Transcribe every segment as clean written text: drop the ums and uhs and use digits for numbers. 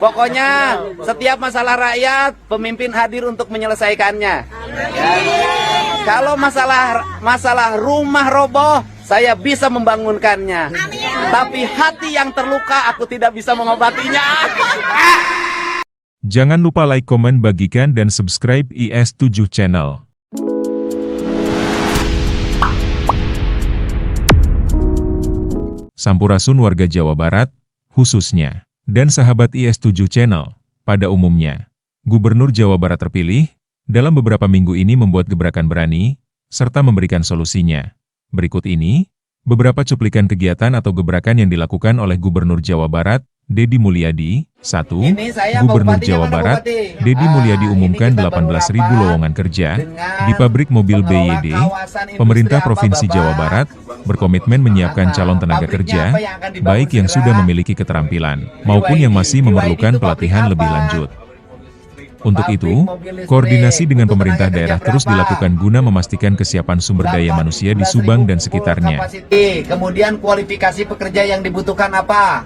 Pokoknya setiap masalah rakyat, pemimpin hadir untuk menyelesaikannya. Ya. Kalau masalah rumah roboh, saya bisa membangunkannya. Tapi hati yang terluka, aku tidak bisa mengobatinya. Jangan lupa like, komen, bagikan, dan subscribe IS7 Channel. Sampurasun warga Jawa Barat, khususnya, dan sahabat IS7 Channel, pada umumnya. Gubernur Jawa Barat terpilih, dalam beberapa minggu ini membuat gebrakan berani, serta memberikan solusinya. Berikut ini, beberapa cuplikan kegiatan atau gebrakan yang dilakukan oleh Gubernur Jawa Barat, Deddy Mulyadi. 1. Gubernur Jawa Barat, Deddy Mulyadi umumkan 18.000 lowongan kerja di pabrik mobil BYD. Pemerintah Provinsi Jawa Barat berkomitmen menyiapkan calon tenaga kerja, baik yang sudah memiliki keterampilan, maupun yang masih memerlukan pelatihan lebih lanjut. Untuk itu, koordinasi dengan pemerintah daerah terus dilakukan guna memastikan kesiapan sumber daya manusia di Subang dan sekitarnya. Kemudian kualifikasi pekerja yang dibutuhkan apa?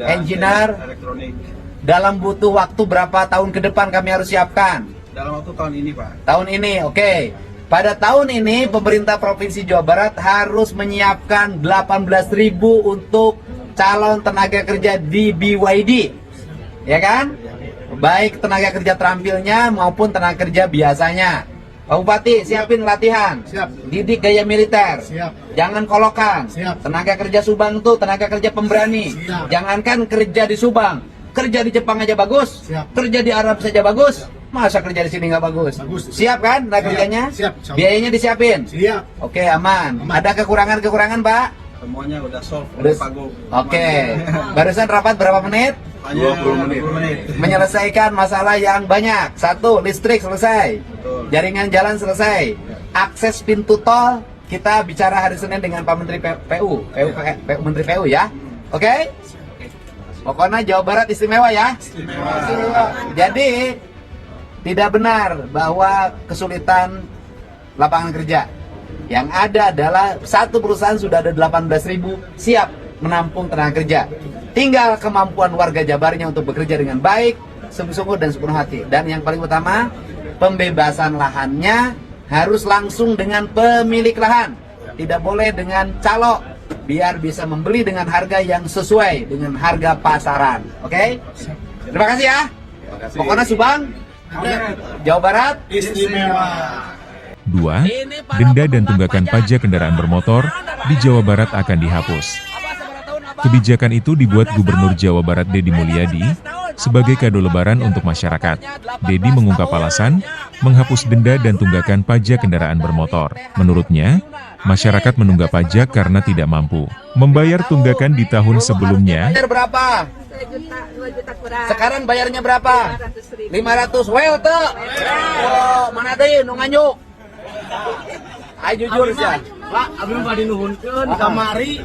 Engineer, elektronik. Dalam butuh waktu berapa tahun ke depan kami harus siapkan? Dalam waktu tahun ini, Pak. Tahun ini, oke. Pada tahun ini, pemerintah Provinsi Jawa Barat harus menyiapkan 18.000 untuk calon tenaga kerja di BYD. Ya kan? Baik tenaga kerja terampilnya maupun tenaga kerja biasanya. Pak Bupati, siapin latihan. Siap. Didik gaya militer. Siap. Jangan kolokan. Siap. Tenaga kerja Subang itu tenaga kerja pemberani. Siap. Jangankan kerja di Subang, kerja di Jepang aja bagus. Siap. Kerja di Arab saja bagus. Masa kerja di sini nggak bagus? Bagus. Siap kan tenaga kerjanya? Siap. Biayanya disiapin. Siap. Oke, aman. Ada kekurangan-kekurangan, Pak? Semuanya udah solve Udah. oleh Pak Gub. Oke. Barusan rapat berapa menit? Hanya 20 menit. Menyelesaikan masalah yang banyak. 1. Listrik selesai. Betul. Jaringan jalan selesai. Akses pintu tol kita bicara hari Senin dengan Pak Menteri PU, Menteri PU ya. Oke? Pokoknya Jawa Barat istimewa ya. Jadi tidak benar bahwa kesulitan lapangan kerja. Yang ada adalah satu perusahaan sudah ada 18.000 siap menampung tenaga kerja. Tinggal kemampuan warga Jabarnya untuk bekerja dengan baik, sungguh-sungguh dan sepenuh hati. Dan yang paling utama, pembebasan lahannya harus langsung dengan pemilik lahan. Tidak boleh dengan calo, biar bisa membeli dengan harga yang sesuai dengan harga pasaran. Oke? Terima kasih ya. Pokoknya Subang, Jawa Barat Istimewa. 2. Denda dan tunggakan pajak kendaraan bermotor di Jawa Barat akan dihapus. Kebijakan itu dibuat Gubernur Jawa Barat Deddy Mulyadi sebagai kado lebaran untuk masyarakat. Deddy mengungkap alasan menghapus denda dan tunggakan pajak kendaraan bermotor. Menurutnya, masyarakat menunggak pajak karena tidak mampu membayar tunggakan di tahun sebelumnya. bayar berapa? 2 juta kurang. Sekarang bayarnya berapa? 500.000. 500. Well tuh. Oh, mana deh nu nganyuk? Ayo jujur sih. Pak, abdi mah dinuhunkeun kamari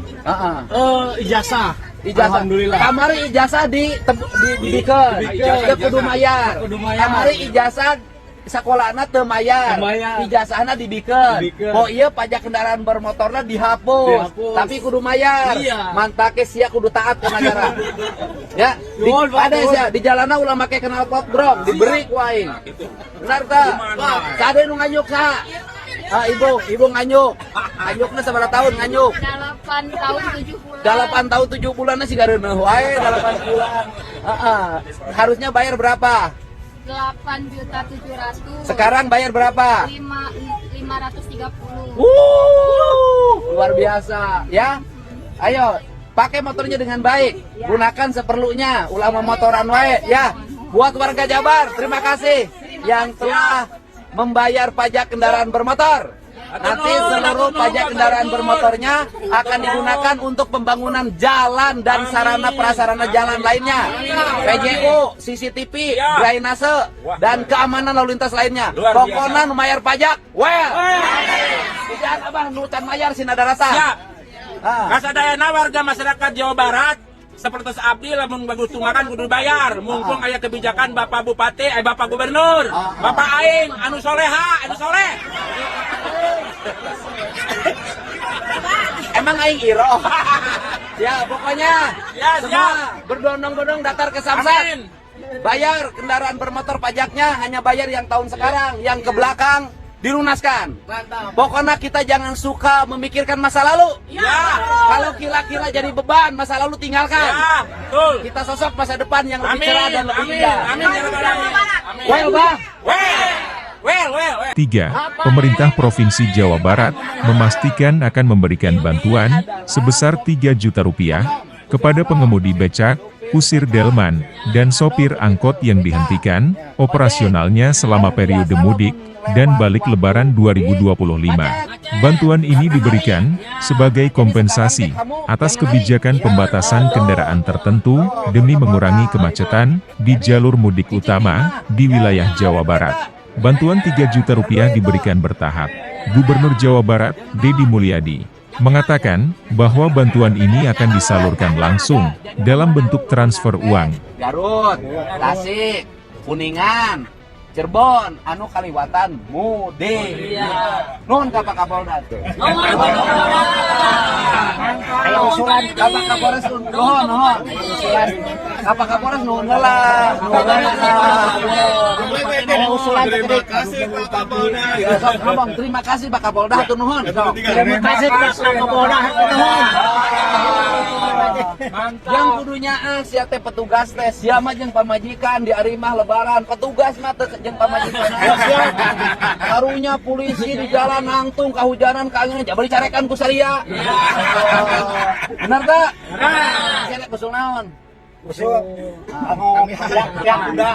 ijazah. Alhamdulillah. Kamari ijazah dibikeun. Teu kudu mayar. Kamari ijazah sakolana teu mayar. Ijazahna dibikeun. Oh iya pajak kendaraan bermotorna dihapus. Tapi kudu mayar. Iya. Mantake sia kudu taat ke negara. Ya, ada sia di jalanna ulah make knalpot brong, diberi ku aing. Benar tah? Sade nu nganyuk sa? Ibu nganyuk. Nganyukna sabaraha tahun nganyuk? 8 tahun 7 bulan. 8 tahun 7 bulan sih gareuneuh wae 8 bulan. Harusnya bayar berapa? 8.700.000. Sekarang bayar berapa? 530. Luar biasa ya. Ayo, pakai motornya dengan baik. Gunakan seperlunya. Ulah memotoran wae ya. Buat warga Jabar, terima kasih yang telah membayar pajak kendaraan bermotor. Nanti seluruh pajak kendaraan bermotornya akan digunakan untuk pembangunan jalan dan sarana prasarana jalan lainnya. PJU, CCTV, drainase, dan keamanan lalu lintas lainnya. Pokoknya bayar pajak, well. Jangan abah nurutan mayar sih nada rasa. Kasadayana warga masyarakat Jawa Barat seperti abdi lamun bagus tunggakan kudu bayar. Mumpung aya kebijakan Bapak Bupati, Bapak Gubernur, Bapak aing anu soleha, anu soleh. Emang aing iro. Ya, pokoknya Ya, semua berbondong-bondong datar ke Samsat. Amin. Bayar kendaraan bermotor pajaknya hanya bayar yang tahun sekarang, yang ke belakang dilunaskan. Pokoknya kita jangan suka memikirkan masa lalu. Ya. Kalau kira-kira jadi beban, masa lalu tinggalkan. Ya, betul. Kita sosok masa depan yang lebih Amin, cerah dan lebih amin, indah. amin, ya Rabbal Alamin. Amin. Well, Bah. Well. 3. Pemerintah Provinsi Jawa Barat memastikan akan memberikan bantuan sebesar 3 juta rupiah kepada pengemudi becak, kusir delman, dan sopir angkot yang dihentikan operasionalnya selama periode mudik dan balik Lebaran 2025. Bantuan ini diberikan sebagai kompensasi atas kebijakan pembatasan kendaraan tertentu demi mengurangi kemacetan di jalur mudik utama di wilayah Jawa Barat. Bantuan 3 juta rupiah diberikan bertahap. Gubernur Jawa Barat, Deddy Mulyadi, mengatakan bahwa bantuan ini akan disalurkan langsung dalam bentuk transfer uang. Garut, Tasik, Kuningan, Cirebon, anu kaliwatan mudik. Nuhun ka Pak Kapolda. Ayo usulan ka Pak Kapolres nuhun. Usulan ka Pak Kapolres nuhun lah. Ayo usulan Terima kasih Pak Kapolda. ngomong terima kasih Pak Kapolda hatur nuhun. Terima kasih Pak Kapolda, hatur nuhun. Yang kudunya sia teh petugas teh sia mah jeung pamajikan di ari mah lebaran petugas mah teh jeung pamajikan. Karunya polisi di jalan nangtung kahujanan kaangeun jabari carekan ku saria. Benar tak? Benar. Sia teh usul naon? Usul yang kuda,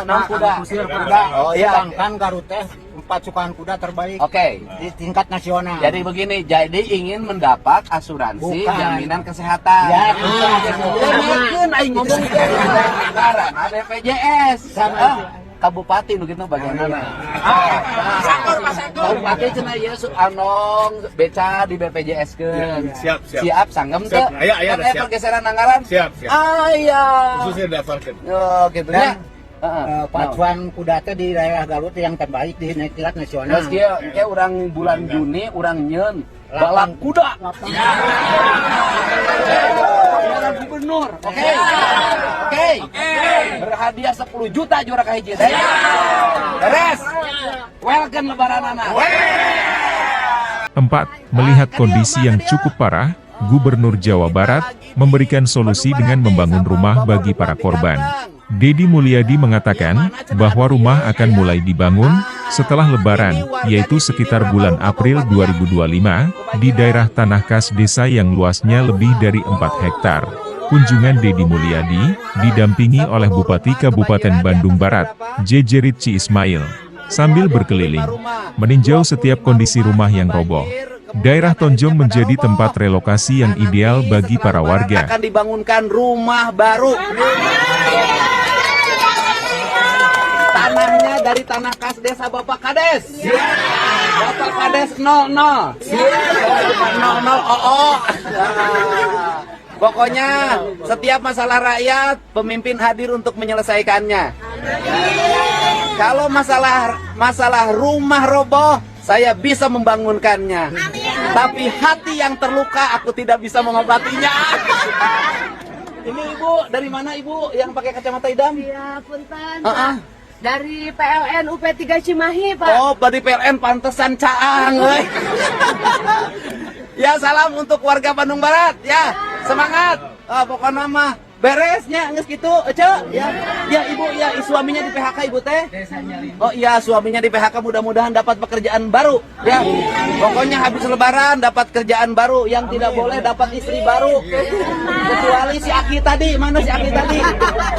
Naon kuda? Kuda. Oh iya. kan Garut teh 4 sukaan kuda terbaik Oke. di tingkat nasional. Jadi begini, jadi ingin mendapat asuransi Bukan. jaminan kesehatan. Ya, bukan. Mungkin aing ngomong ke negara, BPJS sama kabupaten begitu bagaimana? Kabupaten cenah ieu anong beca di BPJS keun. Siap. Siap sanggem teu? Siap. Aya, Kan siap. pergeseran anggaran? Siap. Aya. Khususnya daftarkan. Oh, gitu ya. Dan pacuan kuda teh di daerah Garut yang terbaik di tingkat nasional. Terus kia urang bulan Juni urang nyeun balap kuda. Jalan gubernur. Oke. Berhadiah 10 juta juara kahiji teh. Beres. Welcome lebaran anak. 4. Melihat kondisi yang cukup parah, Gubernur Jawa Barat memberikan solusi dengan membangun rumah bagi para korban. Deddy Mulyadi mengatakan bahwa rumah akan mulai dibangun setelah Lebaran, yaitu sekitar bulan April 2025, di daerah Tanah Kas desa yang luasnya lebih dari 4 hektar. Kunjungan Deddy Mulyadi didampingi oleh Bupati Kabupaten Bandung Barat, JJ Ritchie Ismail, sambil berkeliling, meninjau setiap kondisi rumah yang roboh. Daerah Tonjong menjadi tempat relokasi yang ideal bagi para warga. Akan dibangunkan rumah baru. Tanahnya dari Tanah Kas desa Bapak Kades. Bapak Kades 00. 00 OO. Pokoknya setiap masalah rakyat pemimpin hadir untuk menyelesaikannya. Kalau masalah rumah roboh saya bisa membangunkannya. Tapi hati yang terluka aku tidak bisa mengobatinya. Ini ibu dari mana ibu yang pakai kacamata hitam? Ya, punten, Heeh. Pak. Dari PLN UP3 Cimahi, Pak. Oh, dari PLN pantesan caang, euy. Ya, salam untuk warga Bandung Barat, ya. Semangat. Pokoknya mah beresnya geus kitu, Ece. Ya. Ya, Ibu, ya suaminya di PHK Ibu teh. Oh iya, suaminya di PHK mudah-mudahan dapat pekerjaan baru, ya. Pokoknya habis lebaran dapat kerjaan baru, yang tidak boleh dapat istri baru. Kecuali si Aki tadi, mana si Aki tadi?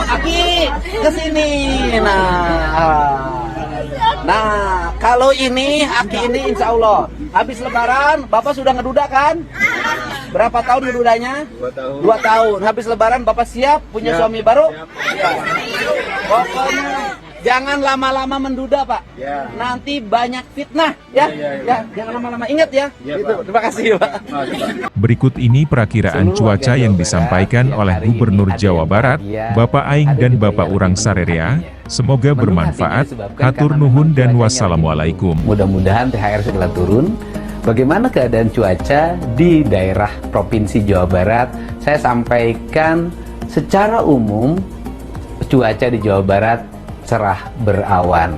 Aki, kesini. Nah, kalau ini Aki ini insya Allah habis lebaran, Bapak sudah ngeduda kan? Berapa tahun ngedudanya? 2 tahun. 2 tahun. Habis lebaran Bapak siap punya suami baru? Ya. Pokoknya jangan lama-lama menduda, Pak. Ya. Nanti banyak fitnah, ya. Ya, jangan lama-lama. Ingat ya. Ya, Gitu. Pak. Terima kasih, Pak. Berikut ini perakiraan cuaca yang disampaikan oleh Gubernur Jawa Barat, Bapak Aing dan Bapak Urang Sarerea. Semoga bermanfaat. Hatur nuhun dan wassalamualaikum. Mudah-mudahan THR segera turun. Bagaimana keadaan cuaca di daerah Provinsi Jawa Barat? Saya sampaikan secara umum cuaca di Jawa Barat cerah berawan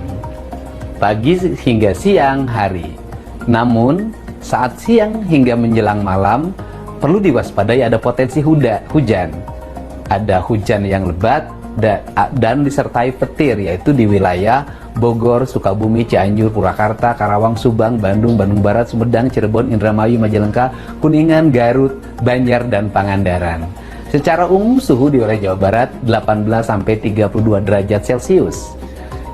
pagi hingga siang hari. Namun saat siang hingga menjelang malam perlu diwaspadai ada potensi hujan. Ada hujan yang lebat dan disertai petir, yaitu di wilayah Bogor, Sukabumi, Cianjur, Purwakarta, Karawang, Subang, Bandung, Bandung Barat, Sumedang, Cirebon, Indramayu, Majalengka, Kuningan, Garut, Banjar, dan Pangandaran. Secara umum suhu di wilayah Jawa Barat 18-32 derajat Celcius.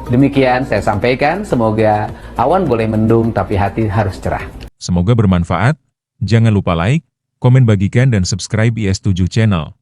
Demikian saya sampaikan, semoga awan boleh mendung tapi hati harus cerah. Semoga bermanfaat. Jangan lupa like, komen, bagikan, dan subscribe IS7 Channel.